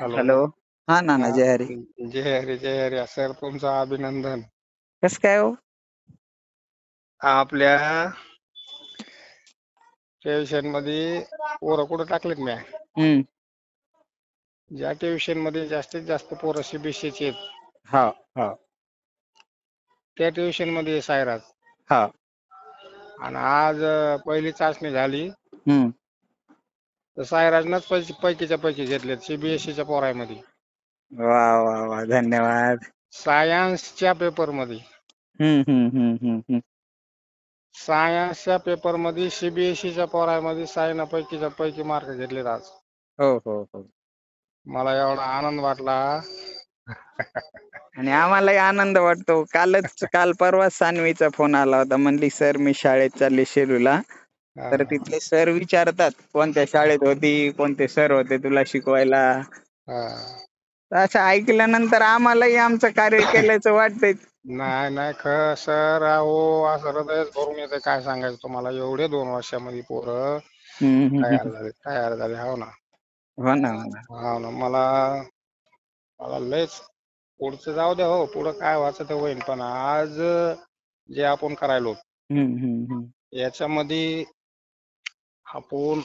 Hello. Hello. हा नाना, हा. जय हरी. जय हरी जय Hari sir, तुमचं अभिनंदन. कस काय हो? आपल्या ट्युशन मध्ये पोरं कुठं टाकलेत म्या? हम्म. ज्या ट्युशन मध्ये जास्तीत जास्त पोरं सीबीएसईची आहेत, हा हा त्या ट्युशन मध्ये सायराज. हा. आणि आज पहिली चाचणी झाली हम्म. तर सायराजनंच पैकीच्या पैकी घेतलेत सीबीएसईच्या पोरामध्ये. वा वा वा, धन्यवाद. सायन्सच्या पेपरमध्ये सायन्सच्या पेपरमध्ये सीबीएसईच्या पोरामध्ये सायना पैकीच्या पैकी मार्क घेतलेत आज. हो हो हो. मला एवढा आनंद वाटला. आणि आम्हालाही आनंद वाटतो. काल परवा सानवीचा फोन आला होता, म्हणली सर मी शाळेत चालली शेलूला. तर हा, तिथले सर विचारतात कोणत्या शाळेत होती, कोणते सर होते तुला शिकवायला. हा. असं ऐकल्यानंतर आम्हालाही आमचं कार्य केल्याचं वाटतंय. नाही सर, अहो असं हृदयच भरून येते. काय सांगायचं तुम्हाला, एवढे 2 वर्षामध्ये पोरं तयार झाले. हो ना, हो ना, हो ना. हो ना. मला लयच पुढचं जाऊ द्या, हो पुढं काय व्हायचं ते होईल, पण आज जे आपण करायलो याच्यामध्ये आपण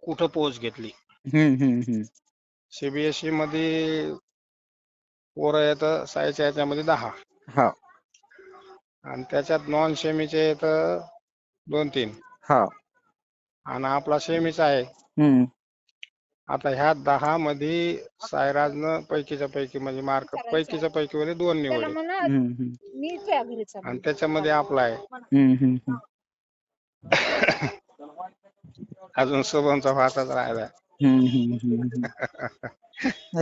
कुठं पोच घेतली. सीबीएसई मध्ये पोरं येतं सायच्या याच्यामध्ये 10, हो आणि त्याच्यात नॉन सेमीचे येतं 2-3, हो. आणि आपला सेमीचा आहे. आता ह्या 10 मध्ये सायराजनं पैकीच्या पैकी म्हणजे मार्क पैकीच्या पैकी मध्ये 2 निवडले, आणि त्याच्यामध्ये आपला आहे. अजून शुभमचा फाटाच राहिला.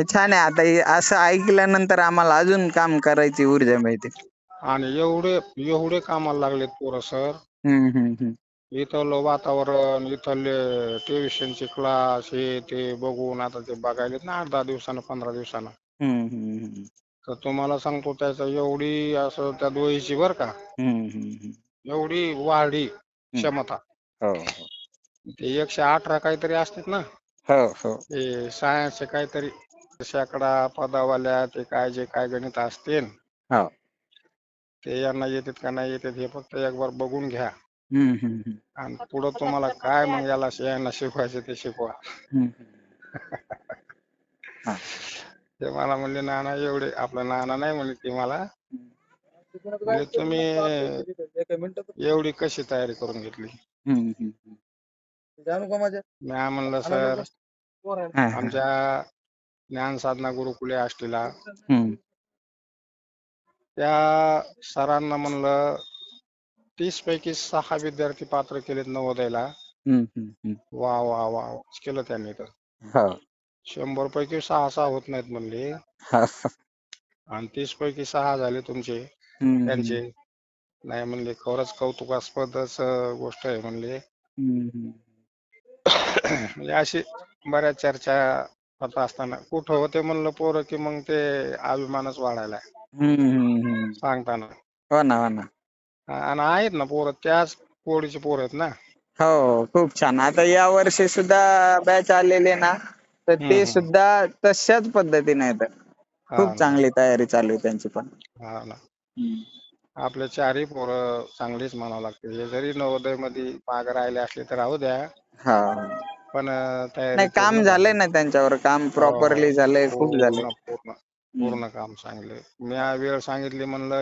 छान आहे. आता असं ऐकल्यानंतर आम्हाला अजून काम करायची ऊर्जा मिळते. आणि एवढे कामाला लागलेत पोरं सर. इथलं वातावरण, इथले ट्युशनचे क्लास, हे ते बघून आता ते बघायलेत ना 8-10 दिवसानं 15 दिवसानं. तर तुम्हाला सांगतो, त्याचं एवढी असं त्या दोहीची बर का एवढी वाढी क्षमता. हो ते 118 काहीतरी असतात ना, हो हो. ते सायन्सचे काहीतरी शेकडा पदावाल्या, ते काय जे काय गणित असतील हो. ते यांना येतात का नाही येतात हे फक्त एक बार बघून घ्या, आणि पुढं तुम्हाला काय मग यांना शिकवायचं ते शिकवा. ते मला म्हणले, नाना एवढे, आपला नाना नाही म्हणले ती मला, म्हणजे तुम्ही एवढी कशी तयारी करून घेतली. मी म्हणलं सर, आमच्या ज्ञान साधना गुरुकुले आष्टीला त्या सरांना म्हणलं 30 पैकी 6 विद्यार्थी पात्र केलेत नवोदयला. वा वा वा केलं त्यांनी. तर 100 पैकी 6 होत नाहीत म्हणले, आणि 30 पैकी 6 झाले तुमचे त्यांचे. नाही म्हणले, खरंच कौतुकास्पदच गोष्ट आहे म्हणले. म्हणजे अशी बऱ्याच चर्चा होत असताना कुठं होते म्हणलं पोरं, की मग ते अभिमानच वाढायला सांगताना. हो ना, हो ना. आणि आहेत ना पोरं, त्याच पोळीचे पोरं आहेत ना. हो, खूप छान. आता या वर्षी सुद्धा बॅच आलेले ना, तर ते सुद्धा तशाच पद्धतीने आहेत. खूप चांगली तयारी चालू आहे त्यांची पण. हा ना. आपले 4ही पोरं चांगलीच म्हणावं लागते. हे जरी नवोदय मध्ये मागे राहिले असले तर राहू द्या, हा. पण तयारी नाही, काम झालंय ना त्यांच्यावर, काम प्रॉपरली झालंय, खूप झालंय. पूर्ण काम सांगले. मी वेळ सांगितली म्हणलं